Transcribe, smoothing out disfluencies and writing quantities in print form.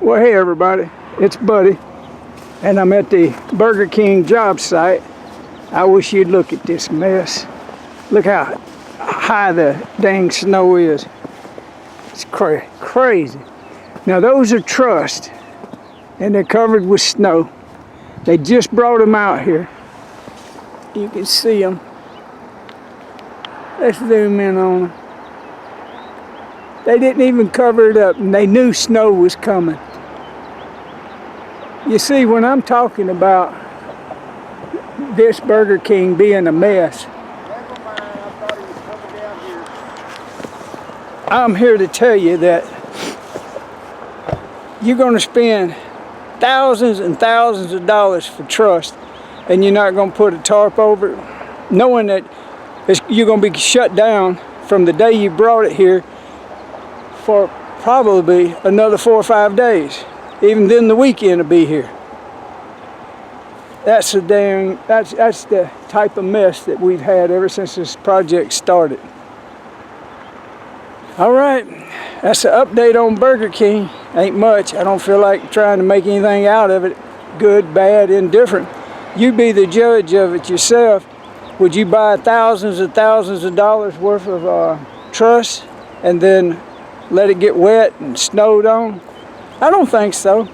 Well, hey everybody, it's Buddy, and I'm at the Burger King job site. I wish you'd look at this mess. Look how high the dang snow is. It's crazy. Now those are trussed, and they're covered with snow. They just brought them out here. You can see them. Let's zoom in on them. They didn't even cover it up, and they knew snow was coming. You see, when I'm talking about this Burger King being a mess, I'm here to tell you that you're going to spend thousands and thousands of dollars for trust, and you're not going to put a tarp over it, knowing that you're going to be shut down from the day you brought it here for probably another 4 or 5 days. Even then the weekend will be here. That's the type of mess that we've had ever since this project started. All right, that's an update on Burger King. Ain't much. I don't feel like trying to make anything out of it. Good, bad, indifferent. You be the judge of it yourself. Would you buy thousands and thousands of dollars worth of truss and then let it get wet and snowed on? I don't think so.